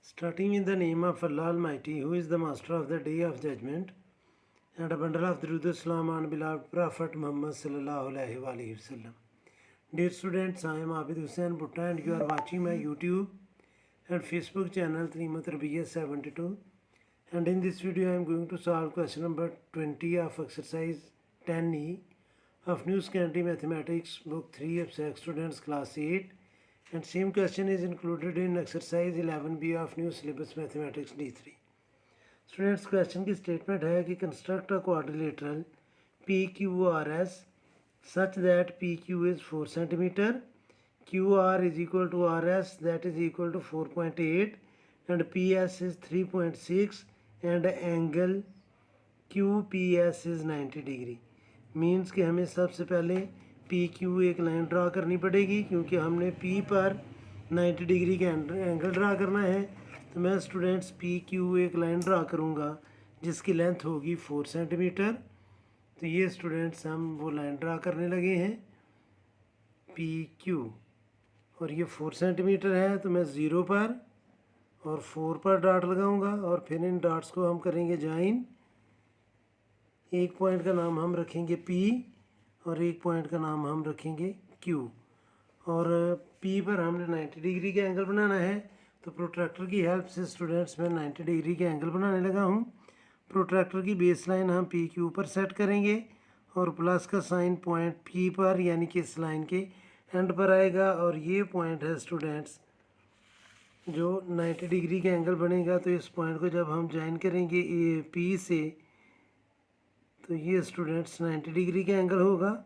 Starting in the name of Allah Almighty, who is the Master of the Day of Judgment, and a bundle of Durud Islam on beloved Prophet Muhammad sallallahu alaihi wasallam. Dear students, I am Abid Hussain Bhutta and you are watching my YouTube and Facebook channel Trimat Rabiya 72. And in this video, I am going to solve question number 20 of exercise 10E of New Secondary Mathematics, book 3 of Sec Students, class 8. And same question is included in exercise 11B of new syllabus mathematics D3. Students, question की statement है कि construct a quadrilateral PQRS such that PQ is 4 cm, QR is equal to RS that is equal to 4.8 and PS is 3.6 and angle QPS is 90 degree. Means कि हमें सबसे पहले P Q एक line draw करनी पड़ेगी क्योंकि हमने P पर 90 डिग्री का एंगल ड्रा करना है। तो मैं स्टूडेंट्स पी क्यू एक लाइन ड्रा करूँगा जिसकी लेंथ होगी 4 सेंटीमीटर। तो ये स्टूडेंट्स हम वो लाइन ड्रा करने लगे हैं पी क्यू और ये 4 सेंटीमीटर है। तो मैं 0 पर और 4 पर डॉट लगाऊंगा और फिर इन डॉट्स को हम करेंगे ज्वाइन। एक पॉइंट का नाम हम रखेंगे पी और एक पॉइंट का नाम हम रखेंगे Q। और P पर हमने 90 डिग्री का एंगल बनाना है। तो प्रोट्रैक्टर की हेल्प से स्टूडेंट्स मैं 90 डिग्री का एंगल बनाने लगा हूँ। प्रोट्रैक्टर की बेस लाइन हम PQ पर सेट करेंगे और प्लस का साइन पॉइंट P पर यानी कि इस लाइन के एंड पर आएगा। और ये पॉइंट है स्टूडेंट्स जो 90 डिग्री का एंगल बनेगा। तो इस पॉइंट को जब हम ज्वाइन करेंगे P से तो ये स्टूडेंट्स 90 डिग्री का एंगल होगा।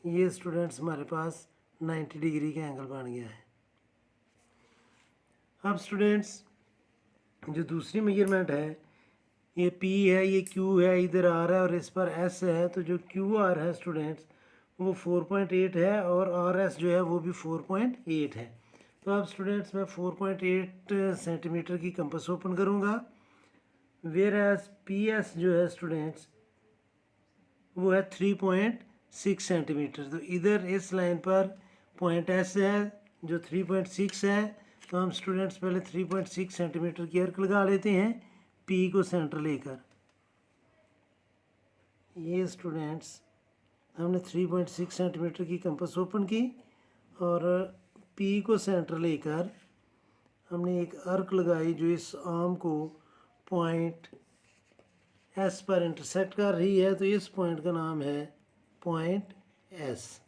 ये स्टूडेंट्स हमारे पास 90 डिग्री का एंगल बन गया है। अब स्टूडेंट्स जो दूसरी मेजरमेंट है ये P है, ये Q है, इधर R है और इस पर S है। तो जो QR है स्टूडेंट्स वो 4.8 है और RS जो है वो भी 4.8 है। तो अब स्टूडेंट्स मैं 4.8 सेंटीमीटर की कंपास ओपन करूँगा। वेयर एज PS जो है स्टूडेंट्स वो है 3.6 सेंटीमीटर। तो इधर इस लाइन पर पॉइंट S है जो 3.6 है। तो हम स्टूडेंट्स पहले 3.6 सेंटीमीटर की अर्क लगा लेते हैं P को सेंटर लेकर। ये स्टूडेंट्स हमने 3.6 सेंटीमीटर की कंपास ओपन की और P को सेंटर लेकर हमने एक अर्क लगाई जो इस आर्म को पॉइंट S पर इंटरसेक्ट कर रही है। तो इस पॉइंट का नाम है पॉइंट S।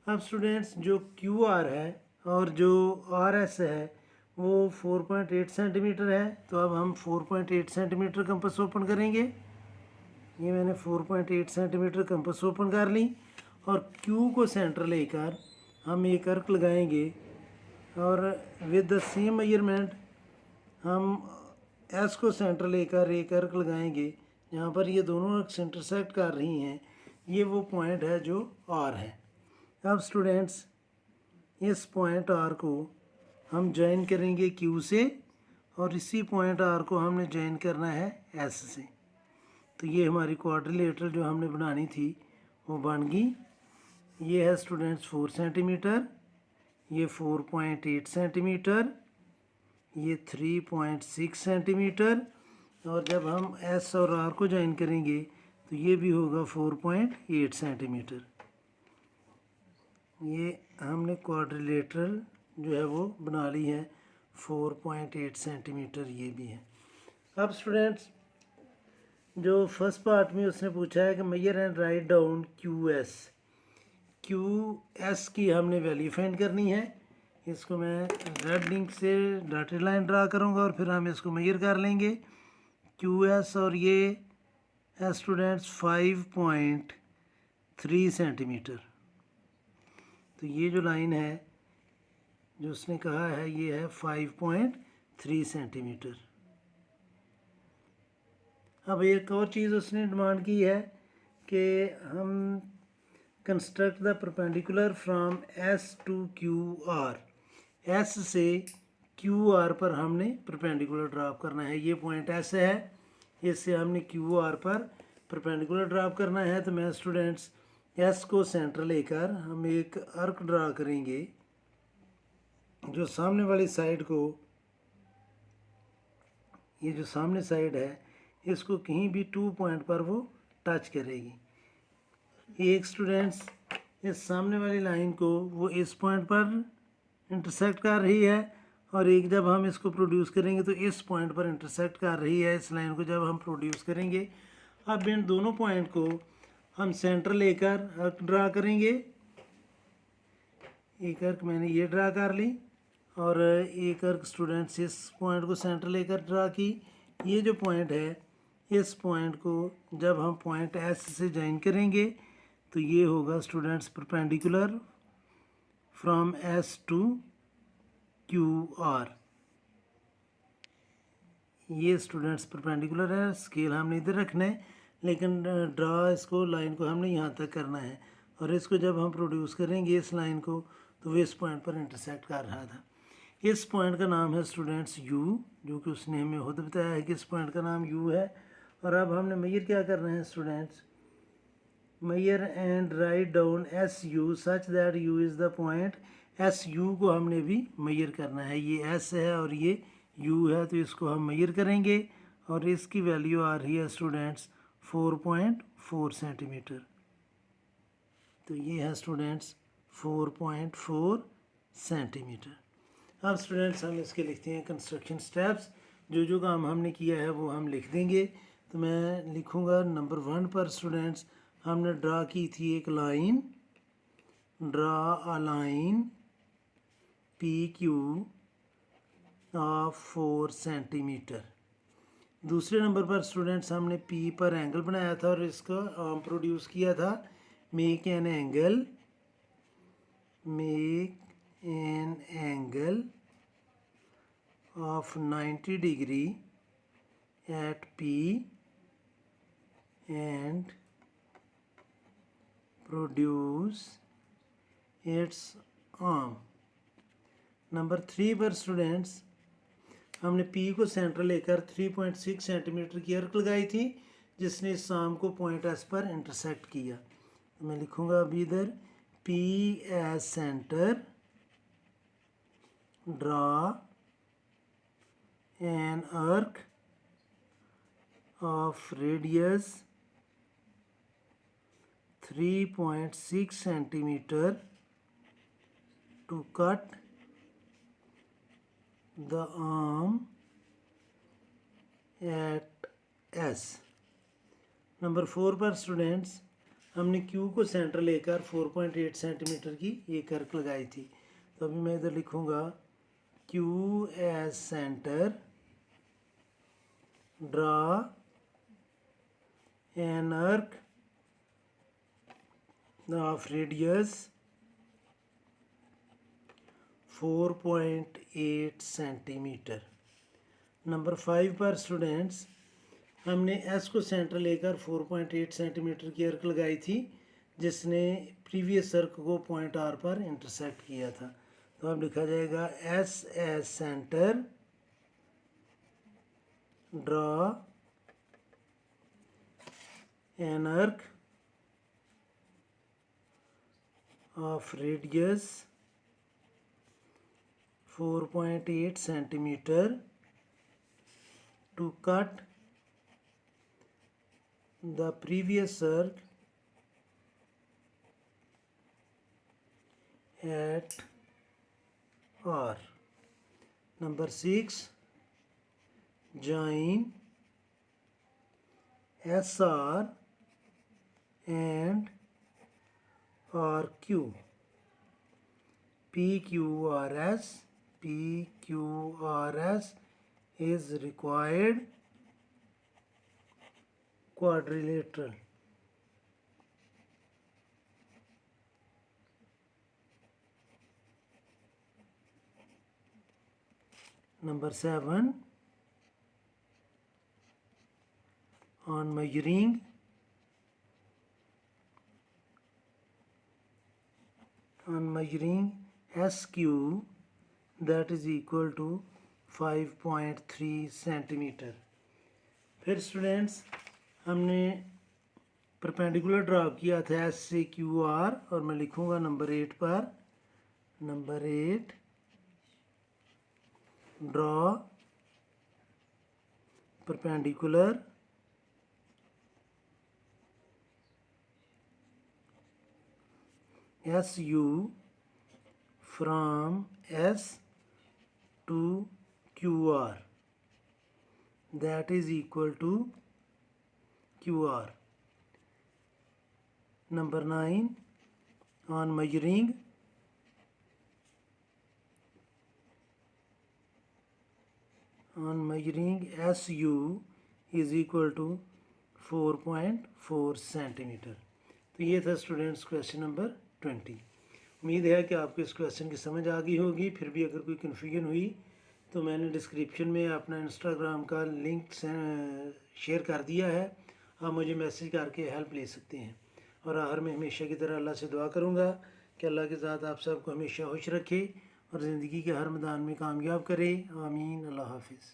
अब स्टूडेंट्स जो QR है और जो RS है वो 4.8 सेंटीमीटर है। तो अब हम 4.8 सेंटीमीटर कंपास ओपन करेंगे। ये मैंने 4.8 सेंटीमीटर कंपास ओपन कर ली और Q को सेंटर लेकर हम एक अर्क लगाएंगे और विद द सेम मेजरमेंट हम S को सेंटर लेकर एक अर्क लगाएंगे जहाँ पर ये दोनों अर्क्स इंटरसेक्ट कर रही हैं। ये वो पॉइंट है जो R है। अब स्टूडेंट्स इस पॉइंट R को हम ज्वाइन करेंगे Q से और इसी पॉइंट R को हमने ज्वाइन करना है S से। तो ये हमारी क्वाड्रिलेटरल जो हमने बनानी थी वो बन गई। ये है स्टूडेंट्स 4 सेंटीमीटर, ये 4.8 सेंटीमीटर, ये 3.6 सेंटीमीटर और जब हम S और R को ज्वाइन करेंगे तो ये भी होगा 4.8 सेंटीमीटर। ये हमने क्वाड्रिलेटरल जो है वो बना ली है 4.8 सेंटीमीटर ये भी है। अब स्टूडेंट्स जो फर्स्ट पार्ट में उसने पूछा है कि measure and write down QS की हमने वैल्यू फाइंड करनी है। इसको मैं रेड लिंक से डॉटेड लाइन ड्रा करूँगा और फिर हम इसको मेजर कर लेंगे QS और ये है स्टूडेंट्स 5.3 सेंटीमीटर। तो ये जो लाइन है जो उसने कहा है ये है 5.3 सेंटीमीटर। अब एक और चीज़ उसने डिमांड की है कि हम construct the perpendicular from S to QR। S से QR पर हमने परपेंडिकुलर ड्रॉप करना है। ये पॉइंट S है, इससे हमने QR पर परपेंडिकुलर ड्रॉप करना है। तो मैं स्टूडेंट्स S को सेंटर लेकर हम एक अर्क ड्रा करेंगे जो सामने वाली साइड को ये जो सामने साइड है इसको कहीं भी 2 पॉइंट पर वो टच करेगी। एक स्टूडेंट्स इस सामने वाली लाइन को वो इस पॉइंट पर इंटरसेक्ट कर रही है और एक जब हम इसको प्रोड्यूस करेंगे तो इस पॉइंट पर इंटरसेक्ट कर रही है। इस लाइन को जब हम प्रोड्यूस करेंगे, अब इन दोनों पॉइंट को हम सेंटर लेकर अर्क ड्रा करेंगे। एक अर्क मैंने ये ड्रा कर ली और एक अर्क स्टूडेंट्स इस पॉइंट को सेंटर लेकर ड्रा की। ये जो पॉइंट है, इस पॉइंट को जब हम पॉइंट एस से ज्वाइन करेंगे तो ये होगा students perpendicular from S to Q R. ये स्टूडेंट्स परपेंडिकुलर है, स्केल हमने इधर रखना है, लेकिन ड्रा इसको लाइन को हमने यहाँ तक करना है और इसको जब हम प्रोड्यूस करेंगे इस लाइन को तो वो इस पॉइंट पर इंटरसेक्ट कर रहा था। इस पॉइंट का नाम है स्टूडेंट्स यू, जो कि उसने हमें खुद बताया है कि इस पॉइंट का नाम यू है। और अब हमने मेजर क्या करना है students, measure and write down S U such that U is the point. S U को हमने भी मेजर करना है। ये एस है और ये यू है, तो इसको हम मेजर करेंगे और इसकी वैल्यू आ रही है स्टूडेंट्स 4.4 सेंटीमीटर। तो ये है स्टूडेंट्स 4.4 सेंटीमीटर। अब स्टूडेंट्स हम इसके लिखते हैं कंस्ट्रक्शन स्टेप्स। जो जो काम हमने किया है वो हम लिख देंगे। तो मैं लिखूँगा नंबर 1 पर स्टूडेंट्स हमने ड्रा की थी एक line, draw a line P Q of 4 centimetre. दूसरे नंबर पर स्टूडेंट्स हमने पी पर एंगल बनाया था और इसको प्रोड्यूस किया था, make an angle of 90 degree at P and produce its arm। Number 3 पर स्टूडेंट्स हमने P को सेंटर लेकर 3.6 सेंटीमीटर की अर्क लगाई थी, जिसने इस आर्म को पॉइंट एस पर इंटरसेक्ट किया। तो मैं लिखूँगा अभी इधर P as centre, draw an arc of radius 3.6 centimeter to cut the arm at S। Number 4 पर स्टूडेंट्स हमने Q को सेंटर लेकर 4.8 सेंटीमीटर की एक अर्क लगाई थी। तो अभी मैं इधर लिखूँगा Q as centre, draw an arc of radius 4.8 centimetre. Number 5 पर स्टूडेंट्स हमने एस को सेंटर लेकर 4.8 सेंटीमीटर की अर्क लगाई थी, जिसने प्रीवियस अर्क को पॉइंट आर पर इंटरसेक्ट किया था। तो अब लिखा जाएगा S as centre, draw an arc of radius 4.8 centimeter to cut the previous arc at R। Number 6, join SR and RQ, PQRS is required quadrilateral। Number 7, on measuring SQ, that is equal to 5.3 centimetre. फिर students हमने perpendicular draw किया था S से Q R, और मैं लिखूँगा number 8 पर, number 8, draw perpendicular SU from S to QR, that is equal to QR. Number 9, on measuring SU is equal to 4.4 centimetre. तो ये था स्टूडेंट्स क्वेश्चन नंबर 20। उम्मीद है कि आपको इस क्वेश्चन की समझ आ गई होगी। फिर भी अगर कोई कन्फ्यूजन हुई तो मैंने डिस्क्रिप्शन में अपना इंस्टाग्राम का लिंक शेयर कर दिया है, आप मुझे मैसेज करके हेल्प ले सकते हैं। और आखिर में हमेशा की तरह अल्लाह से दुआ करूँगा कि अल्लाह के साथ आप सबको हमेशा खुश रखे और ज़िंदगी के हर मैदान में कामयाब करे। आमीन। अल्लाह हाफिज़।